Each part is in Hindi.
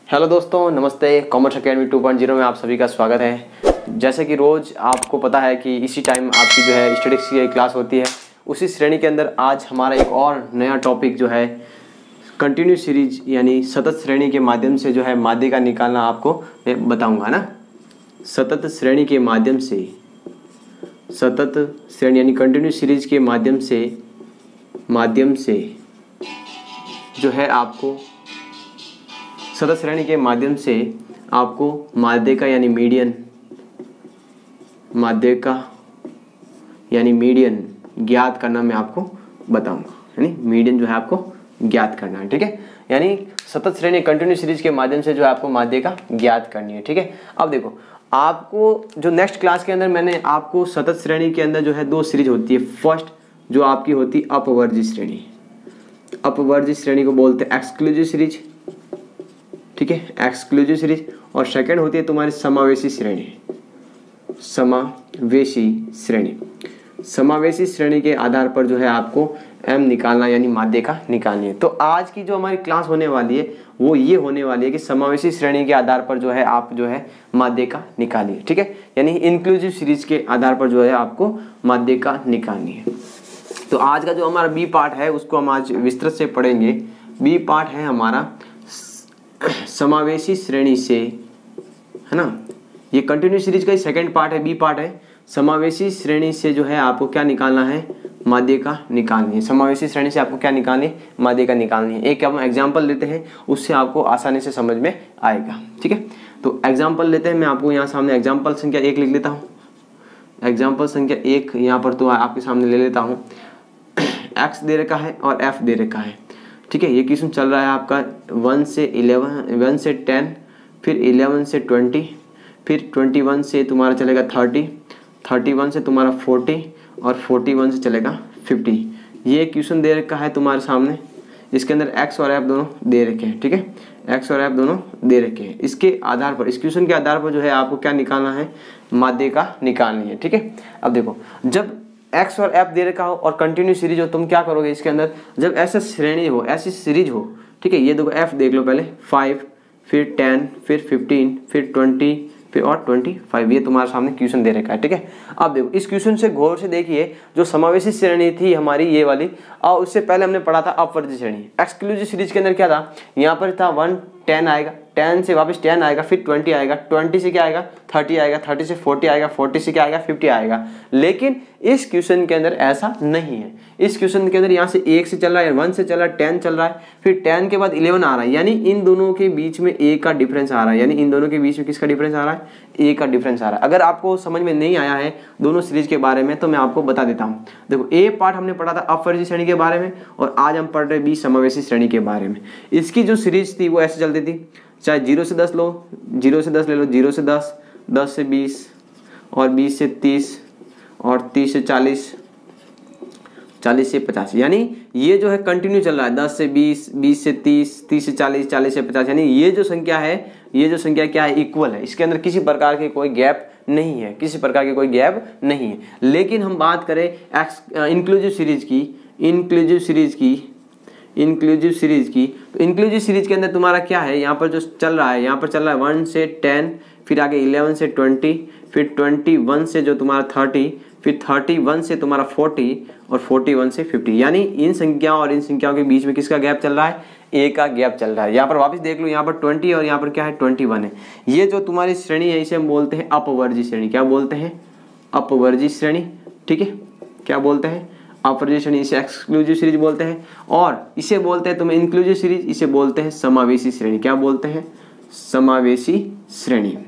हेलो दोस्तों, नमस्ते। कॉमर्स अकेडमी 2.0 में आप सभी का स्वागत है। जैसे कि रोज़ आपको पता है कि इसी टाइम आपकी जो है स्टैटिस्टिक्स की क्लास होती है। उसी श्रेणी के अंदर आज हमारा एक और नया टॉपिक जो है कंटिन्यू सीरीज यानी सतत श्रेणी के माध्यम से जो है माध्य का निकालना आपको मैं बताऊँगा ना। सतत श्रेणी के माध्यम से, सतत श्रेणी यानी कंटिन्यू सीरीज के माध्यम से जो है आपको सतत श्रेणी के माध्यम से आपको माध्य का यानी मीडियन, माध्य का यानी मीडियन ज्ञात करना मैं आपको बताऊंगा। यानी मीडियन जो है आपको ज्ञात करना है, ठीक है। यानी सतत श्रेणी कंटिन्यू सीरीज के माध्यम से जो है आपको माध्य का ज्ञात करनी है, ठीक है। अब देखो, आपको जो नेक्स्ट क्लास के अंदर मैंने आपको सतत श्रेणी के अंदर जो है दो सीरीज होती है। फर्स्ट जो आपकी होती है अपवर्ज्य श्रेणी, अपवर्ज्य श्रेणी को बोलते हैं एक्सक्लूसिव सीरीज, ठीक है, एक्सक्लूसिव सीरीज। और सेकंड होती है तुम्हारी समावेशी श्रेणी, समावेशी श्रेणी। समावेशी श्रेणी के आधार पर जो है आपको एम निकालना यानी माध्य का निकालनी है। तो आज की जो हमारी क्लास होने वाली है वो ये होने वाली है कि समावेशी श्रेणी के आधार पर जो है आप जो है माध्य का निकालिए, ठीक है। यानी इंक्लूसिव सीरीज के आधार पर जो है आपको माध्य का निकालनी है। तो आज का जो हमारा बी पार्ट है उसको हम आज विस्तृत से पढ़ेंगे। बी पार्ट है हमारा समावेशी श्रेणी से, है ना। ये कंटिन्यू सीरीज का ही सेकंड पार्ट है, बी पार्ट है। समावेशी श्रेणी से जो है आपको क्या निकालना है, माध्य का निकालनी है। समावेशी श्रेणी से आपको क्या निकालनी है, माध्य का निकालनी है। एक हम एग्जांपल लेते हैं, उससे आपको आसानी से समझ में आएगा, ठीक है। तो एग्जांपल लेते हैं, मैं आपको यहाँ सामने एग्जांपल संख्या 1 लिख लेता हूँ। एग्जाम्पल संख्या 1 यहाँ पर तो आपके सामने ले लेता हूँ। एक्स दे रखा है और एफ दे रखा है, ठीक है। ये क्वेश्चन चल रहा है आपका 1 से 10, फिर 11 से 20, फिर 21 से तुम्हारा चलेगा 30, 31 से तुम्हारा 40 और 41 से चलेगा 50। ये क्वेश्चन दे रखा है तुम्हारे सामने। इसके अंदर एक्स और एफ दोनों दे रखे हैं, ठीक है। एक्स और एफ दोनों दे रखे हैं। इसके आधार पर, इस क्वेश्चन के आधार पर जो है आपको क्या निकालना है, माध्य का निकालनी है, ठीक है। अब देखो, जब एक्स और एफ दे रखा हो और कंटिन्यू सीरीज हो, तुम क्या करोगे इसके अंदर, जब ऐसा श्रेणी हो, ऐसी सीरीज हो, ठीक है। ये देखो एफ देख लो पहले, 5, फिर 10, फिर 15, फिर 20, फिर और 25। ये तुम्हारे सामने क्वेश्चन दे रखा है, ठीक है। अब देखो, इस क्वेश्चन से गौर से देखिए, जो समावेशी श्रेणी थी हमारी ये वाली, और उससे पहले हमने पढ़ा था अपवर्ज्य श्रेणी। एक्सक्लूसिव सीरीज के अंदर क्या था, यहाँ पर था 1, 10 आएगा, 10 से वापस 10 आएगा, फिर 20 आएगा, 20 से क्या आएगा 30 आएगा, 30 से 40 आएगा, 40 से क्या आएगा 50 आएगा। लेकिन इस क्वेश्चन के अंदर ऐसा नहीं है। इस क्वेश्चन के अंदर यहाँ से 1 से चल रहा है, 1 से चल रहा है, 10 चल रहा है, फिर 10 के बाद 11 आ रहा है। यानी इन दोनों के बीच में ए का डिफरेंस आ रहा है। यानी इन दोनों के बीच में किसका डिफरेंस आ रहा है, ए का डिफरेंस आ रहा है। अगर आपको समझ में नहीं आया है दोनों सीरीज के बारे में तो मैं आपको बता देता हूँ। देखो, ए पार्ट हमने पढ़ा था अपवर्ज्य श्रेणी के बारे में, और आज हम पढ़ रहे बी समावेशी श्रेणी के बारे में। इसकी जो सीरीज थी वो ऐसे चलती थी, चाहे 0 से 10 लो, 0 से 10 ले लो, 0 से 10, 10 से 20 और 20 से 30 और 30 से 40, 40 से 50। यानी ये जो है कंटिन्यू चल रहा है, 10 से 20, 20 से 30, 30 से 40, 40 से 50। यानी ये जो संख्या है, ये जो संख्या क्या है, इक्वल है। इसके अंदर किसी प्रकार के कोई गैप नहीं है, किसी प्रकार के कोई गैप नहीं है। लेकिन हम बात करें इंक्लूसिव सीरीज की, इंक्लूसिव सीरीज की, तो इंक्लूसिव सीरीज के अंदर तुम्हारा क्या है, यहाँ पर जो चल रहा है, यहाँ पर चल रहा है 1 से 10, फिर आगे 11 से 20, फिर 21 से जो तुम्हारा 30, फिर 31 से तुम्हारा 40 और 41 से 50। यानी इन संख्याओं और इन संख्याओं के बीच में किसका गैप चल रहा है, ए का गैप चल रहा है। यहाँ पर वापस देख लो, यहाँ पर 20 और यहाँ पर क्या है 21 है। ये जो तुम्हारी श्रेणी है इसे हम बोलते हैं अपवर्ज्य श्रेणी। क्या बोलते हैं, अपवर्ज्य श्रेणी, ठीक है। क्या बोलते हैं, अपवर्ज्य श्रेणी। इसे एक्सक्लूसिव सीरीज बोलते हैं, और इसे बोलते हैं तुम्हें इंक्लूसिव सीरीज, इसे बोलते हैं समावेशी श्रेणी। क्या बोलते हैं, समावेशी श्रेणी,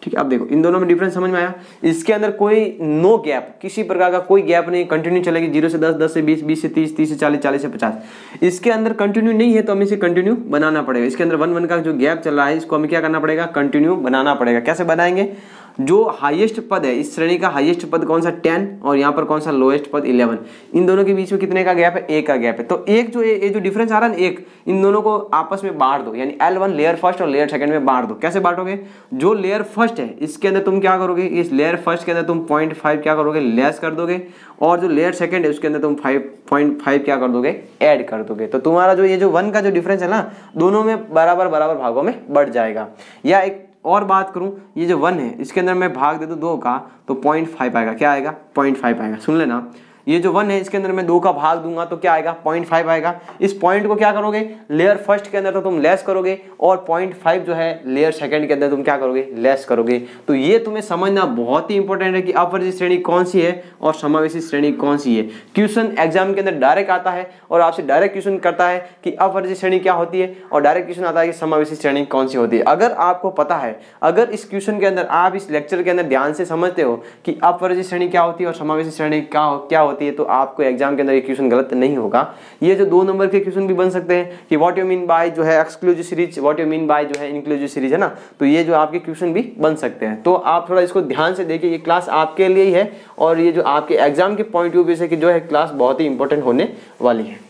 ठीक है। अब देखो, इन दोनों में डिफरेंस समझ में आया। इसके अंदर कोई नो गैप, किसी प्रकार का कोई गैप नहीं, कंटिन्यू चलेगी। 0 से 10, 10 से 20, 20 से 30, 30 से 40, 40 से 50। इसके अंदर कंटिन्यू नहीं है तो हमें इसे कंटिन्यू बनाना पड़ेगा। इसके अंदर 1 1 का जो गैप चल रहा है इसको हमें क्या करना पड़ेगा, कंटिन्यू बनाना पड़ेगा। कैसे बनाएंगे, जो हाईएस्ट पद है इस श्रेणी का हाईएस्ट पद कौन सा 10 और यहाँ पर कौन सा लोएस्ट पद 11, इन दोनों के बीच में कितने का गैप है, एक का गैप है। तो एक जो ये जो डिफरेंस आ रहा है ना एक, इन दोनों को आपस में बांट दो, यानी L1 लेयर फर्स्ट और लेयर सेकंड में बांट दो। कैसे बांटोगे, जो लेयर फर्स्ट है इसके अंदर तुम क्या करोगे, इस लेयर फर्स्ट के अंदर तुम 0.5 क्या करोगे, लेस कर दोगे, और जो लेयर सेकंड है उसके अंदर तुम 5.5 क्या कर दोगे, ऐड कर दोगे। तो तुम्हारा जो ये जो 1 का जो डिफरेंस है ना दोनों में बराबर बराबर भागों में बढ़ जाएगा। या एक और बात करूं, ये जो 1 है इसके अंदर मैं भाग दे दूं 2 का तो 0.5 आएगा। क्या आएगा, 0.5 आएगा। सुन लेना, ये जो 1 है इसके अंदर मैं 2 का भाग दूंगा तो क्या आएगा, 0.5 आएगा। इस पॉइंट को क्या करोगे, लेयर फर्स्ट के अंदर तो तुम लेस करोगे और 0.5 जो है लेयर सेकंड के अंदर तुम क्या करोगे, लेस करोगे। तो ये तुम्हें समझना बहुत ही इंपॉर्टेंट है कि अपवर्जित श्रेणी कौन सी है और समावेशी श्रेणी कौन सी है। क्वेश्चन एग्जाम के अंदर डायरेक्ट आता है और आपसे डायरेक्ट क्वेश्चन करता है कि अपवर्जित श्रेणी क्या होती है, और डायरेक्ट क्वेश्चन आता है कि समावेशी श्रेणी कौन सी होती है। अगर आपको पता है, अगर इस क्वेश्चन के अंदर आप इस लेक्चर के अंदर ध्यान से समझते हो कि अपवर्जित श्रेणी क्या होती है और समावेशी श्रेणी क्या होती है, तो आपको एग्जाम के अंदर ये क्वेश्चन गलत नहीं होगा। ये जो 2 नंबर के क्वेश्चन भी बन सकते हैं कि व्हाट यू मीन बाय जो है exclusive series, what you mean by जो है इंक्लूसिव सीरीज है ना, तो ये जो आपके क्वेश्चन भी बन सकते हैं। तो आप थोड़ा इसको ध्यान से देखिए, ये क्लास आपके लिए ही है और ये जो आपके एग्जाम के पॉइंट ऑफ व्यू से कि जो है क्लास बहुत ही इंपॉर्टेंट होने वाली है।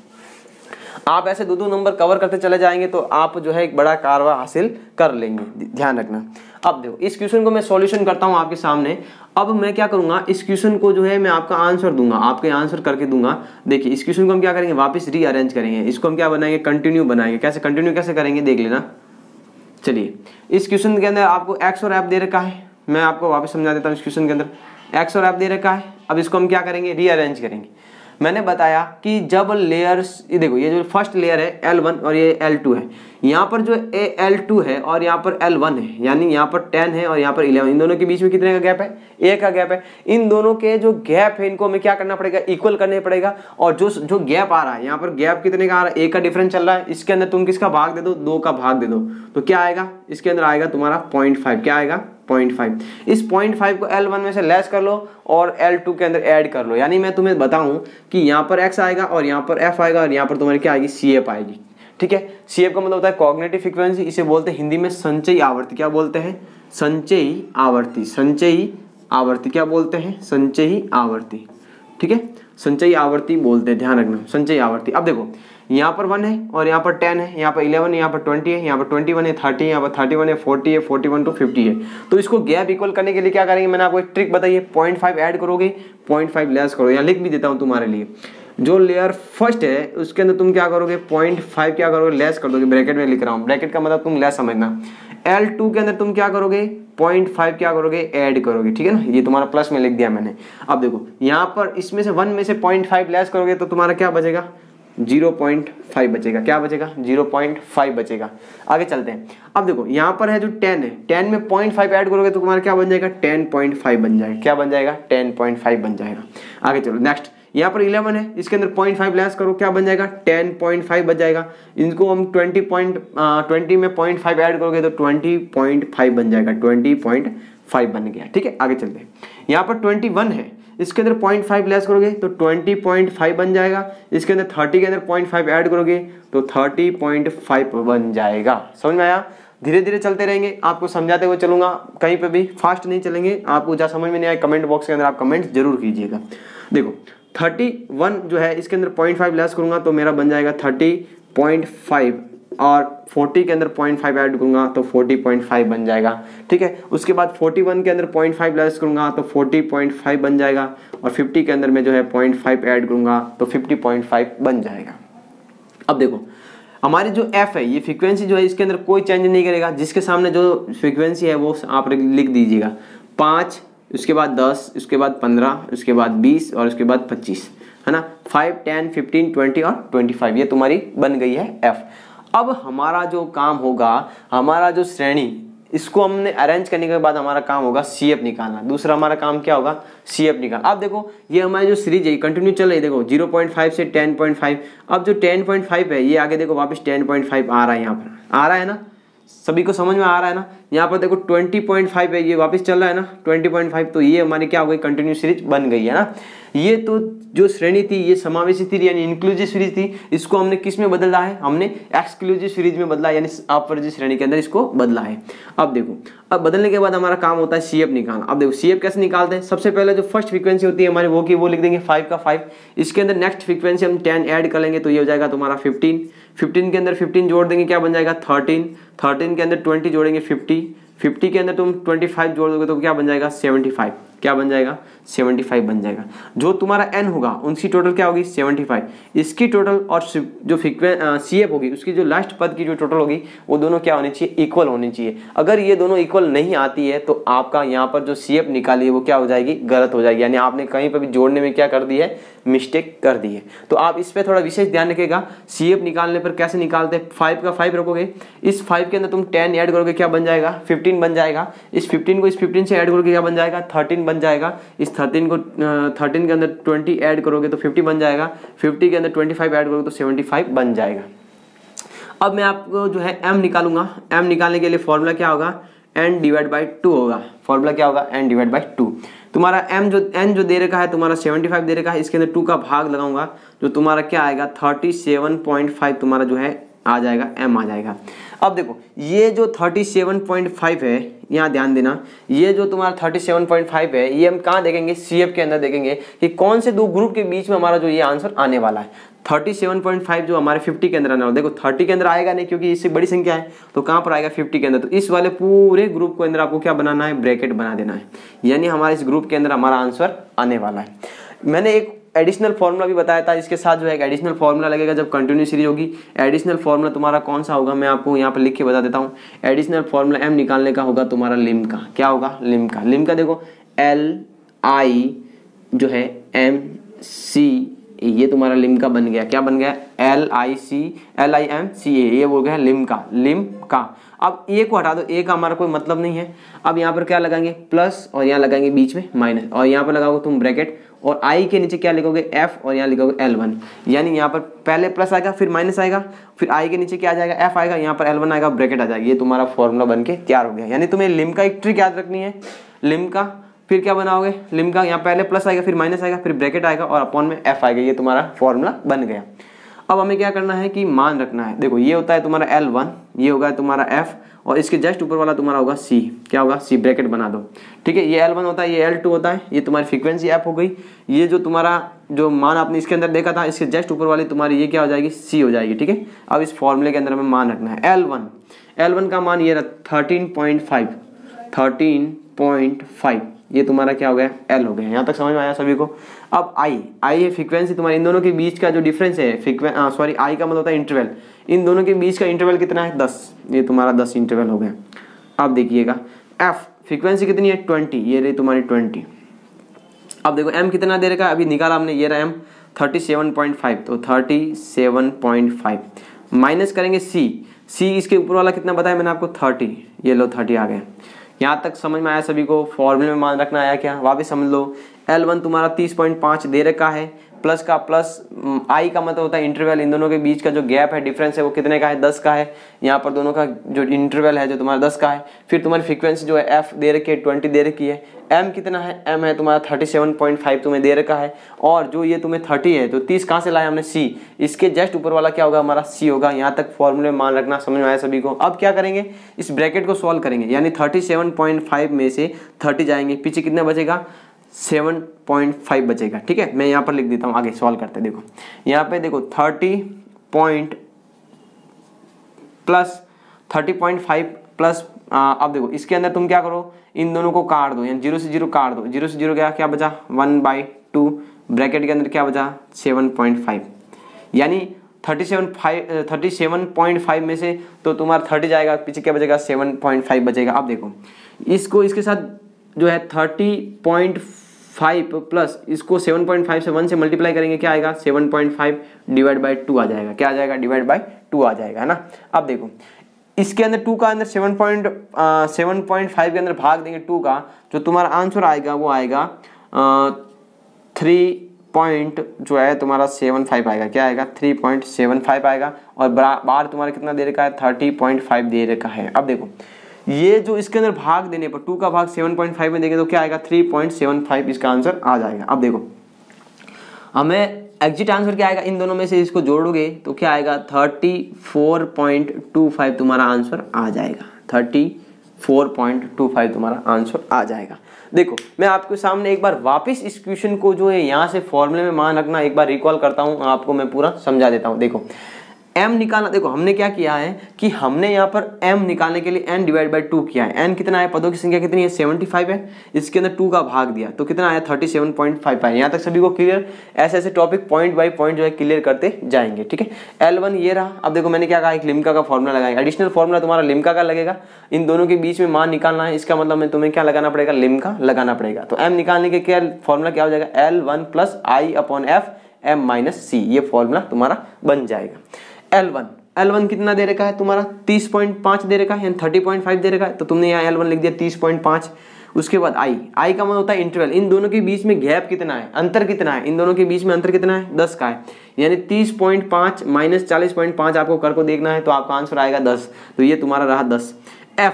आप ऐसे 2 नंबर कवर करते चले जाएंगे तो आप जो है एक बड़ा कारवा हासिल कर लेंगे, ध्यान रखना। अब देखो इस क्वेश्चन को मैं सॉल्यूशन करता हूं आपके सामने। अब मैं क्या करूंगा, इस क्वेश्चन को जो है मैं आपका आंसर दूंगा, आपके आंसर करके दूंगा। देखिए इस क्वेश्चन को हम क्या करेंगे, वापस रीअरेंज करेंगे, इसको हम क्या बनाएंगे, कंटिन्यू बनाएंगे। कैसे कंटिन्यू कैसे करेंगे देख लेना। चलिए इस क्वेश्चन के अंदर आपको एक्स और एफ दे रखा है, मैं आपको वापस समझा देता हूँ। इस क्वेश्चन के अंदर एक्स और एफ दे रखा है। अब इसको हम क्या करेंगे, रीअरेंज करेंगे। मैंने बताया कि जब लेयर्स, ये देखो ये जो फर्स्ट लेयर है L1 और ये L2 है, यहाँ पर जो L2 है और यहाँ पर L1 है, यानी यहाँ पर 10 है और यहाँ पर 11, इन दोनों के बीच में कितने का गैप है, एक का गैप है। इन दोनों के जो गैप है इनको हमें क्या करना पड़ेगा, इक्वल करने पड़ेगा। और जो गैप आ रहा है यहाँ पर गैप कितने का आ रहा है, एक का डिफरेंस चल रहा है, इसके अंदर तुम किसका भाग दे दो, 2 का भाग दे दो, तो क्या आएगा, इसके अंदर आएगा तुम्हारा 0.5। क्या आएगा, 0.5। इस 0.5 को L1 में से लेस कर लो और L2 के अंदर ऐड कर लो। यानी मैं तुम्हें बताऊं कि यहाँ पर X आएगा और यहाँ पर F आएगा और यहाँ पर तुम्हारी क्या आएगी, CF आएगी। ठीक है, CF का मतलब होता है कॉग्निटिव फ्रीक्वेंसी, इसे बोलते हैं हिंदी में संचयी आवृत्ति। क्या बोलते हैं, संचयी आवृत्ति। संचयी आवृत्ति क्या बोलते हैं, संचयी आवृत्ति। ठीक है, संचयी आवृत्ति बोलते हैं, ध्यान रखना, संचयी आवृत्ति। अब देखो यहाँ पर 1 है और यहाँ पर 10 है, यहाँ पर 11 है, यहाँ पर 20 है, यहाँ पर 21 है, 30 है, यहाँ पर 31 है, 40 है, 41 to 50 है। तो इसको गैप इक्वल करने के लिए क्या करेंगे, मैंने आपको एक ट्रिक बताई है, 0.5 ऐड करोगे, 0.5 लेस करो। यहाँ लिख भी देता हूँ तुम्हारे लिए। जो लेयर फर्स्ट है उसके अंदर तुम क्या करोगे, 0.5 क्या करोगे, लेस कर दोगे। ब्रैकेट में लिख रहा हूँ, ब्रैकेट का मतलब तुम लेस समझना। L2 के अंदर तुम क्या करोगे, 0.5 क्या करोगे, ऐड करोगे। ठीक है ना, ये तुम्हारा प्लस में लिख दिया मैंने। अब देखो यहाँ पर इसमें से 1 में से 0.5 लेस करोगे तो तुम्हारा क्या बचेगा, 0.5 बचेगा। क्या बचेगा, 0.5 बचेगा। आगे चलते हैं। अब देखो यहाँ पर है जो 10 है, 10 में 0.5 ऐड करोगे तो तुम्हारा क्या बन जाएगा, 10.5 बन जाएगा। क्या बन जाएगा, 10.5 बन जाएगा। आगे चलो नेक्स्ट, यहाँ पर 11 है, इसके अंदर 0.5 लेस करो, क्या बन जाएगा, 10.5 बच जाएगा। इनको हम 20 में 0.5 ऐड करोगे तो 20.5 बन जाएगा, 20.5 बन गया। ठीक है, आगे चलते हैं। यहाँ पर 21 है, इसके अंदर 0.5 लेस करोगे तो 20.5 बन जाएगा। इसके अंदर 30 के अंदर 0.5 ऐड करोगे तो 30.5 बन जाएगा। समझ में आया, धीरे धीरे चलते रहेंगे, आपको समझाते हुए चलूंगा, कहीं पे भी फास्ट नहीं चलेंगे। आपको जहाँ समझ में नहीं आए कमेंट बॉक्स के अंदर आप कमेंट जरूर कीजिएगा। देखो 31 जो है इसके अंदर 0.5 लेस करूंगा तो मेरा बन जाएगा 30.5 और 40 के अंदर 0.5 ऐड करूंगा तो 40.5 बन जाएगा। ठीक है, उसके बाद 41 के अंदर 0.5 लेस करूंगा तो 40.5 बन जाएगा और 50 के अंदर मैं जो है 0.5 ऐड करूंगा तो 50.5 बन जाएगा। अब देखो हमारी जो F है, ये फ्रीक्वेंसी जो है इसके अंदर कोई चेंज नहीं करेगा। जिसके सामने जो फ्रीक्वेंसी है वो आप लिख दीजिएगा, 5, उसके बाद 10, उसके बाद 15, उसके बाद 20 और उसके बाद 25, है ना। 5, 10, 15, 20 और 25, ये तुम्हारी बन गई है F। अब हमारा जो काम होगा, हमारा जो श्रेणी, इसको हमने अरेंज करने के बाद हमारा काम होगा CF निकालना। दूसरा हमारा काम क्या होगा, CF निकालना। अब देखो ये हमारी जो सीरीज है कंटिन्यू चल रही है, देखो 0.5 से 10.5। अब जो 10.5 है ये आगे देखो वापस 10.5 आ रहा है, यहाँ पर आ रहा है ना, सभी को समझ में आ रहा है ना। यहाँ पर देखो 20.5 है, ये वापस चल रहा है ना 20.5, तो ये हमारी क्या हो गई, कंटिन्यू सीरीज बन गई है ना। ये तो जो श्रेणी थी ये समावेशी थी यानी इंक्लूसिव सीरीज थी, इसको हमने किस में बदला है, हमने एक्सक्लूसिव सीरीज में बदला यानी अपवर्जित श्रेणी के अंदर इसको बदला है। अब देखो, अब बदलने के बाद हमारा काम होता है सीएफ निकालना। अब देखो सीएफ कैसे निकालते हैं, सबसे पहले जो फर्स्ट फ्रीक्वेंसी होती है हमारे वो की वो लिख देंगे 5 का 5, इसके अंदर नेक्स्ट फ्रीक्वेंसी हम 10 ऐड कर लेंगे तो ये हो जाएगा तुम्हारा 15, 15 के अंदर 15 जोड़ देंगे क्या बन जाएगा 13, 13 के अंदर 20 जोड़ेंगे 50, 50 के अंदर तुम 25 जोड़ दोगे तो क्या बन जाएगा 75, क्या बन जाएगा 75 बन जाएगा। जो तुम्हारा n होगा उनकी टोटल क्या होगी 75, इसकी टोटल और जो सीएफ होगी उसकी जो लास्ट पद की जो टोटल होगी वो दोनों क्या होनी चाहिए, इक्वल होनी चाहिए। अगर ये दोनों इक्वल नहीं आती है तो आपका यहाँ पर जो सीएफ निकाली है वो क्या हो जाएगी, गलत हो जाएगी, यानी आपने कहीं पर भी जोड़ने में क्या कर दी है, मिस्टेक कर दी है। तो आप इस पर थोड़ा विशेष ध्यान रखिएगा। सीएफ निकालने पर कैसे निकालते हैं, 5 का 5 रखोगे, इस 5 के अंदर तुम 10 ऐड करोगे क्या बन जाएगा 15 बन जाएगा, इस 15 को इस 15 से ऐड करोगे क्या बन जाएगा 13 बन जाएगा, इस 13 को 13 के अंदर 20 ऐड करोगे तो 50 बन जाएगा, 50 के अंदर 25 ऐड करोगे तो 75 बन जाएगा। अब मैं आपको जो है m निकालूंगा, m निकालने के लिए फॉर्मूला क्या होगा, n डिवाइड बाई 2 होगा। फॉर्मूला क्या होगा, n डिवाइड बाई 2। तुम्हारा m जो n जो दे रखा है तुम्हारा 75 दे रखा है, इसके अंदर 2 का भाग लगाऊंगा जो तुम्हारा क्या आएगा 37.5 तुम्हारा जो है आ जाएगा, m आ जाएगा। अब देखो ये जो 37.5 है, यहाँ ध्यान देना, ये जो तुम्हारा 37.5 है ये हम कहाँ देखेंगे, सीएफ के अंदर देखेंगे कि कौन से दो ग्रुप के बीच में हमारा जो ये आंसर आने वाला है। 37.5 जो हमारे 50 के अंदर आने वाला, देखो 30 के अंदर आएगा नहीं क्योंकि इससे बड़ी संख्या है, तो कहाँ पर आएगा 50 के अंदर। तो इस वाले पूरे ग्रुप के अंदर आपको क्या बनाना है, ब्रैकेट बना देना है, यानी हमारे इस ग्रुप के अंदर हमारा आंसर आने वाला है। मैंने एक एडिशनल फार्मूला भी बताया था, इसके साथ जो है एक एडिशनल फार्मूला लगेगा जब कंटिन्यू सीरीज होगी। एडिशनल फार्मूला तुम्हारा कौन सा होगा मैं आपको यहाँ पर लिख के बता देता हूँ। एडिशनल फार्मूला m निकालने का होगा तुम्हारा लिम का, क्या होगा लिम का। लिम का देखो LI जो है MC, ये तुम्हारा लिम का बन गया, क्या बन गया LIMCA, ये बोल गया लिम का, लिम का। अब ए को हटा दो, ए का हमारा कोई मतलब नहीं है। अब यहाँ पर क्या लगाएंगे प्लस और यहाँ लगाएंगे बीच में माइनस, और यहाँ पर लगाओगे तुम ब्रैकेट और आई के नीचे क्या लिखोगे F और यहाँ लिखोगे L1, यानी यहाँ पर पहले प्लस आएगा फिर माइनस आएगा फिर आई के नीचे क्या आ जाएगा F आएगा, यहाँ पर L1 आएगा, ब्रैकेट आ जाएगी। ये तुम्हारा फॉर्मूला बन के तैयार हो गया। यानी तुम्हें लिम का एक ट्रिक याद रखनी है, लिम का फिर क्या बनाओगे, लिम का यहाँ पहले प्लस आएगा फिर माइनस आएगा फिर ब्रैकेट आएगा और अपॉन में F आएगा, ये तुम्हारा फॉर्मूला बन गया। अब हमें क्या करना है कि मान रखना है। देखो ये होता है तुम्हारा L1, ये होगा तुम्हारा F और इसके जस्ट ऊपर वाला तुम्हारा होगा C, क्या होगा C, ब्रैकेट बना दो, ठीक है। ये L1 होता है, ये L2 होता है, ये तुम्हारी फ्रीक्वेंसी F हो गई। ये जो तुम्हारा जो मान आपने इसके अंदर देखा था इसके जस्ट ऊपर वाली तुम्हारी ये क्या हो जाएगी C हो जाएगी, ठीक है। अब इस फॉर्मूले के अंदर हमें मान रखना है L1 का मान ये 13.5, ये तुम्हारा क्या हो गया L हो गया। यहाँ तक समझ में आया सभी को। अब I है फ्रीक्वेंसी तुम्हारी, इन दोनों के बीच का जो डिफरेंस है I का मतलब होता है इंटरवल, इन दोनों के बीच का इंटरवल कितना है 10, ये तुम्हारा 10 इंटरवल हो गया। अब देखिएगा F फ्रीक्वेंसी कितनी है 20, ये रही तुम्हारी 20। अब देखो M कितना दे रखा है अभी निकाला हमने, ये रहा M 37.5, तो 37.5 माइनस करेंगे C इसके ऊपर वाला कितना बताया मैंने आपको 30, ये लो 30 आ गया। यहाँ तक समझ में आया सभी को, फॉर्मूले में मान रखना आया क्या, वापस समझ लो। L1 तुम्हारा 30.5 दे रखा है, प्लस का प्लस I का मतलब होता है इंटरवल, इन दोनों के बीच का जो गैप है डिफरेंस है वो कितने का है 10 का है। यहाँ पर दोनों का जो इंटरवल है जो तुम्हारा 10 का है। फिर तुम्हारी फ्रीक्वेंसी जो है F दे रखी है 20 दे रखी है। M कितना है, M है तुम्हारा 37.5 तुम्हें दे रखा है, और जो ये तुम्हें 30 है तो 30 कहाँ से लाया हमने C, इसके जस्ट ऊपर वाला क्या होगा हमारा C होगा। यहाँ तक फॉर्मूले में मान रखना, समझ में आया सभी को। अब क्या करेंगे, इस ब्रैकेट को सॉल्व करेंगे, यानी 37.5 में से 30 जाएंगे, पीछे कितना बचेगा 7.5 बचेगा, ठीक है। मैं यहाँ पर लिख देता हूँ, आगे सॉल्व करते हैं। देखो यहाँ पे देखो 30.5 प्लस अब देखो इसके अंदर तुम क्या करो, इन दोनों को काट दो, यानी 0 से 0 काट दो, 0 से 0 क्या बचा 1/2, ब्रैकेट के अंदर क्या बचा 7.5, यानी 37.5 में से तो तुम्हारा 30 जाएगा, पीछे क्या बचेगा 7.5 बचेगा। अब देखो इसको इसके साथ जो है 30.5 प्लस इसको 7.5 से 1 से मल्टीप्लाई करेंगे, क्या आएगा 7.5 डिवाइड बाई 2 आ जाएगा, क्या आ जाएगा डिवाइड बाई 2 आ जाएगा, है ना। अब देखो इसके अंदर 2 का अंदर 7.5 के अंदर भाग देंगे 2 का, जो तुम्हारा आंसर आएगा वो आएगा 3.75 आएगा, क्या आएगा 3.75 आएगा। और बार तुम्हारा कितना दे रखा है 30.5 दे रखा है। अब देखो ये जो इसके अंदर भाग देने पर 2 का भाग 7.5 में देंगे तो क्या आएगा 3.75, इसका आंसर आ जाएगा। अब देखो हमें एग्जिट आंसर क्या आएगा, इन दोनों में से इसको जोड़ोगे तो क्या आएगा 34.25 तुम्हारा आंसर आ जाएगा, 34.25 तुम्हारा आंसर आ जाएगा। देखो मैं आपके सामने एक बार वापस इस क्वेश्चन को जो है यहाँ से फॉर्मूले में मान रखना एक बार रिकॉल करता हूँ, आपको मैं पूरा समझा देता हूँ। देखो m निकालना, देखो हमने क्या किया है कि हमने यहाँ पर m निकालने के लिए n डिवाइड बाई 2 किया है। n कितना है, पदों की संख्या कितनी है 75 है, इसके अंदर 2 का भाग दिया तो कितना आया 37.5 है। यहाँ तक सभी को क्लियर? ऐसे ऐसे टॉपिक पॉइंट बाय पॉइंट जो है क्लियर करते जाएंगे, ठीक है। L1 ये रहा। अब देखो मैंने क्या कहा, एक लिम्का का फॉर्मूला लगाएंगे, एडिशनल फॉर्मूला तुम्हारा लिम्का का लगेगा, इन दोनों के बीच में मान निकालना है, इसका मतलब तुम्हें क्या लगाना पड़ेगा, लिम्का लगाना पड़ेगा। तो m निकालने के क्या फॉर्मूला क्या हो जाएगा, L1 plus I upon F m minus c, ये फॉर्मूला तुम्हारा बन जाएगा। L1 कितना दे रखा है तुम्हारा 30.5 दे रखा है, यानी 30.5 दे रखा है, तो तुमने यहाँ L1 लिख दिया 30.5। उसके बाद I का मतलब होता है इंटरवल, इन दोनों के बीच में गैप कितना है, अंतर कितना है, इन दोनों के बीच में अंतर कितना है 10 का है, यानी 30.5 माइनस 40.5 आपको कर को देखना है, तो आपका आंसर आएगा 10, तो ये तुम्हारा रहा 10। F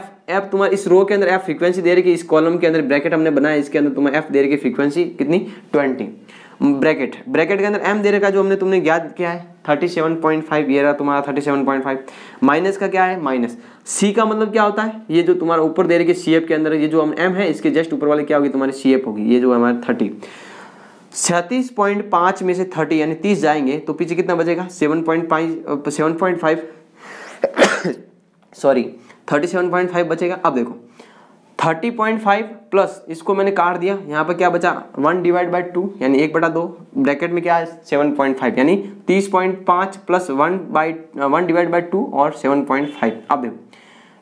तुम्हारा इस रो के अंदर F फ्रीक्वेंसी दे रही है, इस कॉलम के अंदर ब्रैकेट हमने बनाया, इसके अंदर तुम्हें F दे रही है फ्रीक्वेंसी कितनी 20, ब्रैकेट के अंदर m दे रखा जो हमने तुमने ज्ञात किया है 37.5, ये रहा तुम्हारा 37.5। माइनस का क्या है, माइनस c का मतलब क्या होता है, ये जो तुम्हारा ऊपर दे रखी CF के अंदर ये जो हम m है, इसके जस्ट ऊपर वाले क्या होगी तुम्हारी CF होगी, ये जो हमारा 37.5 में से 30 यानी 30 जाएंगे तो पीछे कितना बचेगा 7.5 सॉरी 37.5 बचेगा। अब देखो 30.5 प्लस इसको मैंने काट दिया, यहाँ पर क्या बचा 1 डिवाइड बाई 2 यानी 1/2, ब्रैकेट में क्या है 7.5 यानी 30.5 प्लस 1 डिवाइड बाई 2 और 7.5। अब देखो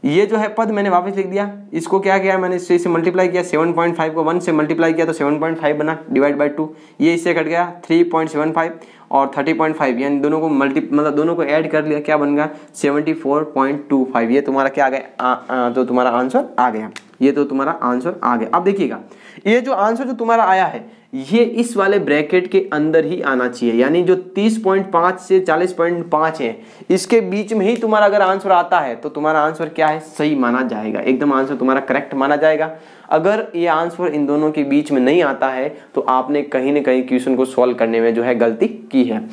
ये जो है पद मैंने वापस लिख दिया, इसको क्या किया मैंने इससे मल्टीप्लाई किया, 7.5 को 1 से मल्टीप्लाई किया तो 7.5 बना डिवाइड बाई 2, ये इससे कट गया 3.75 और 30.5 यानी दोनों को मतलब दोनों को ऐड कर लिया, क्या बन गया 74.25, ये तुम्हारा क्या आ गया तो तुम्हारा आंसर आ गया, ये तो तुम्हारा आंसर आ गया। अब देखिएगा ये जो आंसर जो तुम्हारा आया है ये इस वाले ब्रैकेट के अंदर ही आना चाहिए, यानी जो 30.5 से 40.5 है इसके बीच में ही तुम्हारा अगर आंसर आता है तो तुम्हारा आंसर क्या है, सही माना जाएगा, एकदम आंसर तुम्हारा करेक्ट माना जाएगा। अगर ये आंसर इन दोनों के बीच में नहीं आता है तो आपने कहीं ना कहीं क्वेश्चन को सॉल्व करने में जो है गलती की है।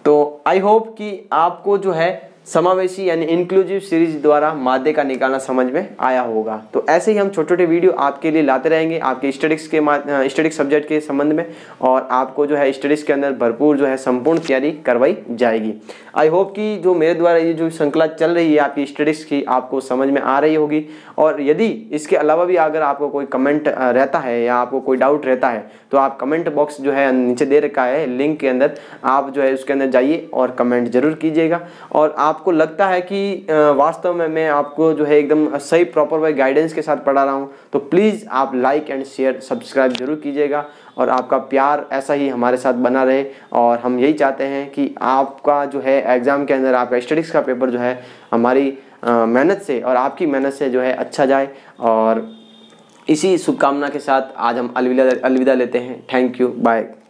तो आई होप कि आपको जो है समावेशी यानी इंक्लूसिव सीरीज द्वारा माध्य का निकालना समझ में आया होगा। तो ऐसे ही हम छोटे छोटे वीडियो आपके लिए लाते रहेंगे आपके स्टैटिक्स सब्जेक्ट के संबंध में, और आपको जो है स्टडीज़ के अंदर भरपूर जो है संपूर्ण तैयारी करवाई जाएगी। आई होप कि जो मेरे द्वारा ये जो श्रृंखला चल रही है आपकी स्टडीज़ की आपको समझ में आ रही होगी, और यदि इसके अलावा भी अगर आपको कोई कमेंट रहता है या आपको कोई डाउट रहता है तो आप कमेंट बॉक्स जो है नीचे दे रखा है लिंक के अंदर, आप जो है उसके अंदर जाइए और कमेंट जरूर कीजिएगा। और आपको लगता है कि वास्तव में मैं आपको जो है एकदम सही प्रॉपर वे गाइडेंस के साथ पढ़ा रहा हूँ तो प्लीज़ आप लाइक एंड शेयर सब्सक्राइब जरूर कीजिएगा, और आपका प्यार ऐसा ही हमारे साथ बना रहे। और हम यही चाहते हैं कि आपका जो है एग्ज़ाम के अंदर आपका स्टडीज़ का पेपर जो है हमारी मेहनत से और आपकी मेहनत से जो है अच्छा जाए। और इसी शुभकामना के साथ आज हम अलविदा लेते हैं। Thank you, bye.